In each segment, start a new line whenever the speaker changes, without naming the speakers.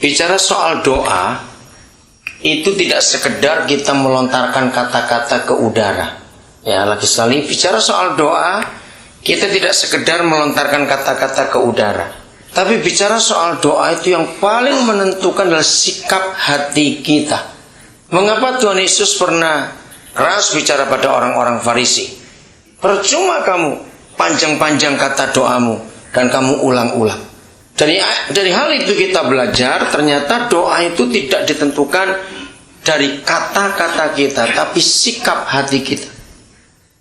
bicara soal doa, itu tidak sekedar kita melontarkan kata-kata ke udara. Ya, lagi sekali, bicara soal doa, kita tidak sekedar melontarkan kata-kata ke udara. Tapi bicara soal doa itu yang paling menentukan adalah sikap hati kita. Mengapa Tuhan Yesus pernah keras bicara pada orang-orang Farisi? Percuma kamu panjang-panjang kata doamu dan kamu ulang-ulang. Dari hal itu kita belajar, ternyata doa itu tidak ditentukan dari kata-kata kita, tapi sikap hati kita.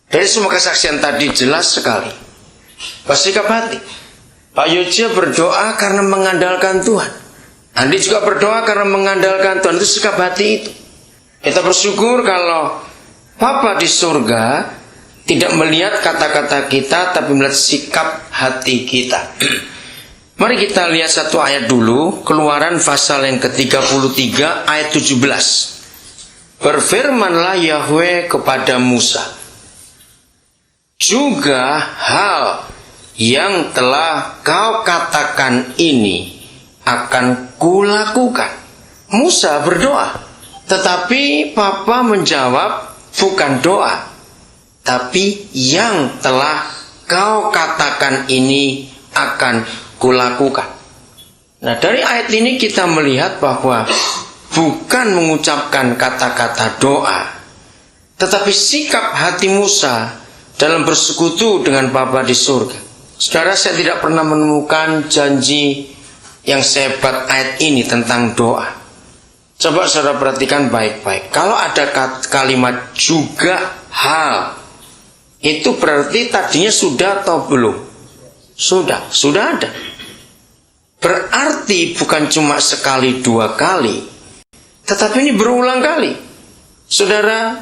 Dari semua kesaksian tadi jelas sekali bahwa sikap hati. Pak Yoja berdoa karena mengandalkan Tuhan. Andi juga berdoa karena mengandalkan Tuhan. Itu sikap hati itu. Kita bersyukur kalau Bapa di surga tidak melihat kata-kata kita, tapi melihat sikap hati kita. Mari kita lihat satu ayat dulu, Keluaran pasal yang ke-33 ayat 17. Berfirmanlah Yahweh kepada Musa, juga hal yang telah kau katakan ini akan kulakukan. Musa berdoa, tetapi Bapa menjawab, bukan doa, tapi yang telah kau katakan ini akan kulakukan. Nah, dari ayat ini kita melihat bahwa bukan mengucapkan kata-kata doa, tetapi sikap hati Musa dalam bersekutu dengan Bapa di surga. Saudara, saya tidak pernah menemukan janji yang sehebat ayat ini tentang doa. Coba saudara perhatikan baik-baik. Kalau ada kalimat juga hal, itu berarti tadinya sudah atau belum? Sudah ada. Berarti bukan cuma sekali dua kali, tetapi ini berulang kali. Saudara,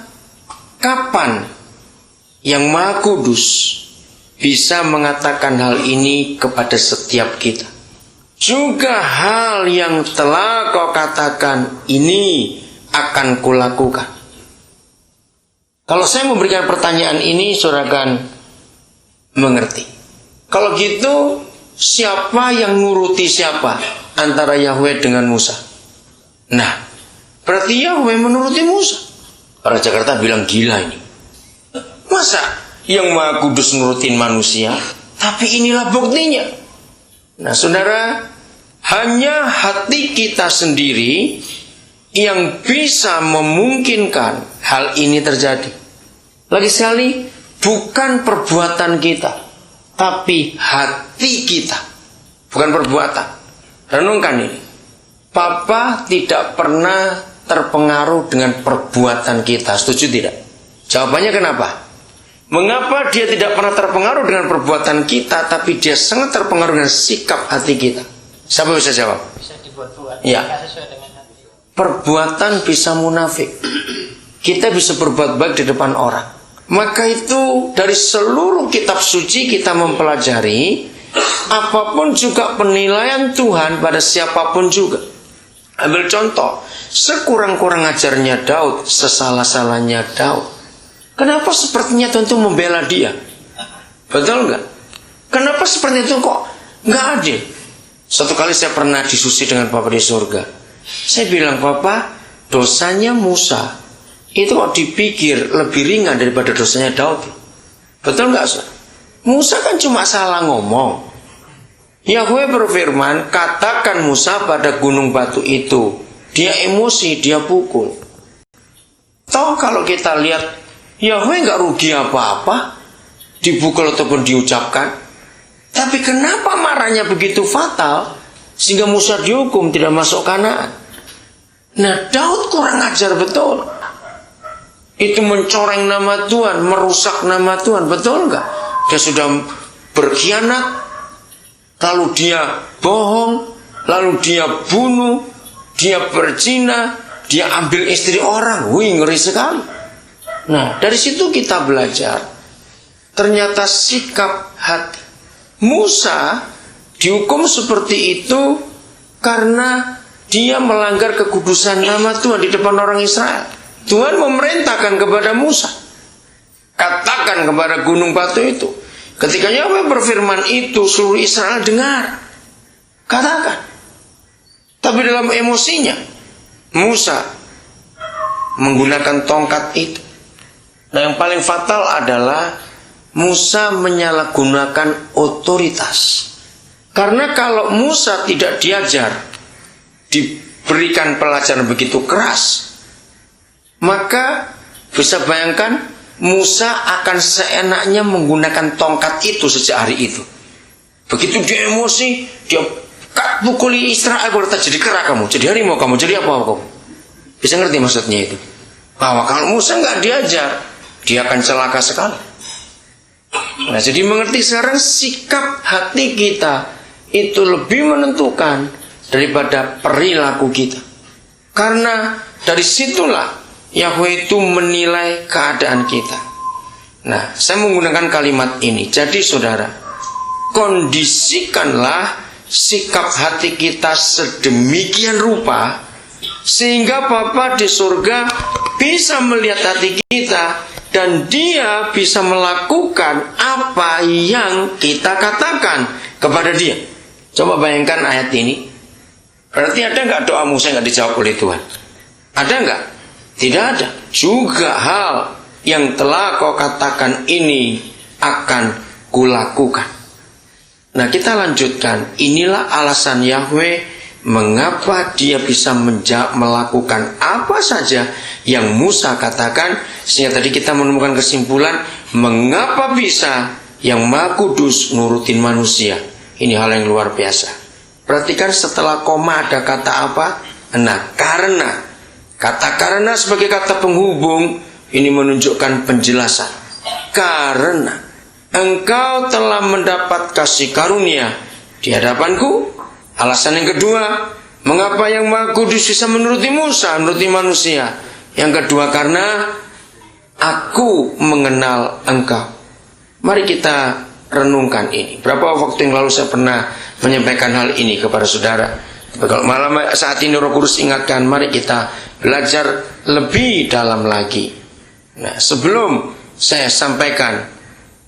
kapan yang Maha Kudus bisa mengatakan hal ini kepada setiap kita? Juga hal yang telah kau katakan ini akan kulakukan. Kalau saya memberikan pertanyaan ini, saudara akan mengerti. Kalau gitu, siapa yang nuruti siapa antara Yahweh dengan Musa? Nah, berarti Yahweh menuruti Musa. Orang Jakarta bilang gila ini. Masa yang Maha Kudus nurutin manusia? Tapi inilah buktinya. Nah, saudara, hanya hati kita sendiri yang bisa memungkinkan hal ini terjadi. Lagi sekali, bukan perbuatan kita, tapi hati kita. Bukan perbuatan. Renungkan ini. Papa tidak pernah terpengaruh dengan perbuatan kita. Setuju tidak? Jawabannya kenapa? Mengapa dia tidak pernah terpengaruh dengan perbuatan kita, tapi dia sangat terpengaruh dengan sikap hati kita? Siapa bisa jawab?
Bisa dibuat-buat.
Ya. Perbuatan bisa munafik. Kita bisa berbuat baik di depan orang. Maka itu dari seluruh kitab suci kita mempelajari, apapun juga penilaian Tuhan pada siapapun juga. Ambil contoh, sekurang-kurang ajarnya Daud, sesalah-salahnya Daud. Kenapa sepertinya Tuhan itu membela dia? Betul nggak? Kenapa seperti itu kok nggak adil? Satu kali saya pernah diskusi dengan Bapa di surga. Saya bilang, Papa, dosanya Musa itu kok dipikir lebih ringan daripada dosanya Daud. Betul nggak? Musa kan cuma salah ngomong. Yahweh berfirman, katakan Musa pada gunung batu itu. Dia emosi, dia pukul. Toh kalau kita lihat, Yahweh nggak rugi apa-apa dipukul ataupun diucapkan. Tapi kenapa marahnya begitu fatal sehingga Musa dihukum tidak masuk Kanaan? Nah, Daud kurang ajar betul. Itu mencoreng nama Tuhan, merusak nama Tuhan, betul nggak? Dia sudah berkhianat, lalu dia bohong, lalu dia bunuh, dia berzina, dia ambil istri orang. Wih, ngeri sekali. Nah, dari situ kita belajar ternyata sikap hati. Musa dihukum seperti itu karena dia melanggar kekudusan nama Tuhan di depan orang Israel. Tuhan memerintahkan kepada Musa, katakan kepada gunung batu itu. Ketika Yahweh berfirman itu, seluruh Israel dengar. Katakan. Tapi dalam emosinya, Musa menggunakan tongkat itu. Nah, yang paling fatal adalah Musa menyalahgunakan otoritas. Karena kalau Musa tidak diajar, diberikan pelajaran begitu keras, maka bisa bayangkan Musa akan seenaknya menggunakan tongkat itu sejak hari itu. Begitu dia emosi, dia pukuli Israel, berkata, jadi kera kamu, jadi harimau kamu, jadi apa kamu. Bisa ngerti maksudnya itu? Bahwa kalau Musa nggak diajar, dia akan celaka sekali. Nah, jadi mengerti sekarang sikap hati kita itu lebih menentukan daripada perilaku kita. Karena dari situlah Yahweh itu menilai keadaan kita. Nah, saya menggunakan kalimat ini. Jadi saudara, kondisikanlah sikap hati kita sedemikian rupa sehingga Bapa di surga bisa melihat hati kita dan Dia bisa melakukan apa yang kita katakan kepada Dia. Coba bayangkan ayat ini. Berarti ada nggak doa Musa nggak dijawab oleh Tuhan? Ada nggak? Tidak ada. Juga hal yang telah kau katakan ini akan kulakukan. Nah, kita lanjutkan. Inilah alasan Yahweh mengapa Dia bisa melakukan apa saja yang Musa katakan. Sehingga tadi kita menemukan kesimpulan, mengapa bisa yang Maha Kudus nurutin manusia. Ini hal yang luar biasa. Perhatikan setelah koma ada kata apa? Nah, karena. Kata karena sebagai kata penghubung ini menunjukkan penjelasan. Karena engkau telah mendapat kasih karunia di hadapanku. Alasan yang kedua, mengapa yang Maha Kudus bisa menuruti Musa, menuruti manusia. Yang kedua, karena aku mengenal engkau. Mari kita renungkan ini. Berapa waktu yang lalu saya pernah menyampaikan hal ini kepada saudara. Kalau malam saat ini Roh Kudus ingatkan, mari kita belajar lebih dalam lagi. Nah, sebelum saya sampaikan,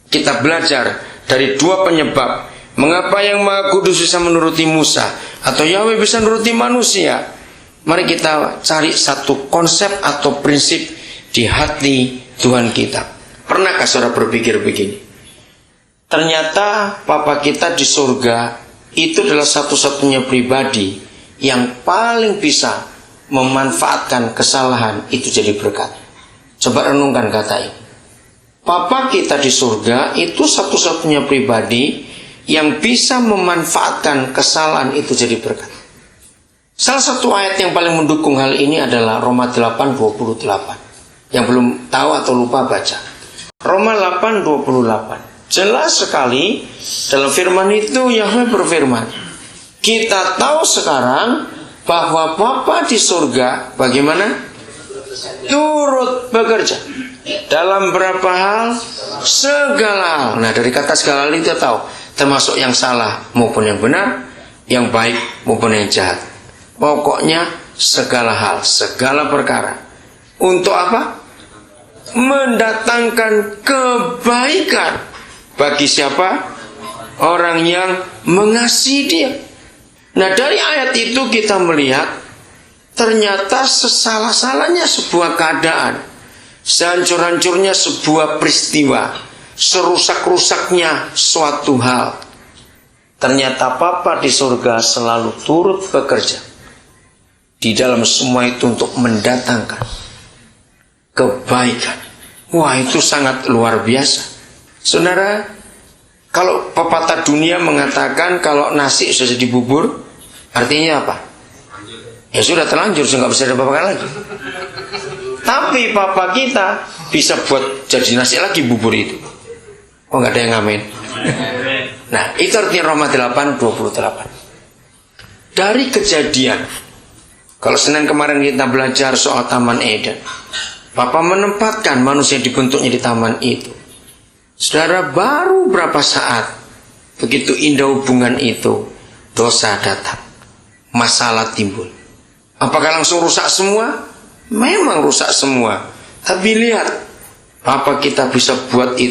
kita belajar dari dua penyebab mengapa yang Maha Kudus bisa menuruti Musa atau Yahweh bisa menuruti manusia. Mari kita cari satu konsep atau prinsip di hati Tuhan kita. Pernahkah saudara berpikir begini? Ternyata Papa kita di surga itu adalah satu-satunya pribadi yang paling bisa memanfaatkan kesalahan itu jadi berkat. Coba renungkan kata ini. Papa kita di surga itu satu-satunya pribadi yang bisa memanfaatkan kesalahan itu jadi berkat. Salah satu ayat yang paling mendukung hal ini adalah Roma 8:28. Yang belum tahu atau lupa baca. Roma 8:28. Jelas sekali dalam firman itu Yahweh berfirman, kita tahu sekarang bahwa Bapa di surga bagaimana? Turut bekerja dalam berapa hal? Segala hal. Nah, dari kata segala hal itu tahu, termasuk yang salah maupun yang benar, yang baik maupun yang jahat. Pokoknya segala hal, segala perkara. Untuk apa? Mendatangkan kebaikan. Bagi siapa? Orang yang mengasihi Dia. Nah, dari ayat itu kita melihat ternyata sesalah-salahnya sebuah keadaan, sehancur-hancurnya sebuah peristiwa, serusak-rusaknya suatu hal, ternyata Bapa di surga selalu turut bekerja di dalam semua itu untuk mendatangkan kebaikan. Wah, itu sangat luar biasa. Saudara, kalau pepatah dunia mengatakan kalau nasi sudah jadi bubur, artinya apa? Ya sudah terlanjur, sudah nggak bisa diapa-apakan lagi. Tapi Papa kita bisa buat jadi nasi lagi bubur itu. Oh, nggak ada yang ngamen. Nah, itu artinya Roma 8:28. Dari kejadian, kalau Senin kemarin kita belajar soal Taman Eden, Papa menempatkan manusia dibentuknya di taman itu. Saudara, baru berapa saat begitu indah hubungan itu, dosa datang, masalah timbul. Apakah langsung rusak semua? Memang rusak semua. Tapi lihat, Papa kita bisa buat itu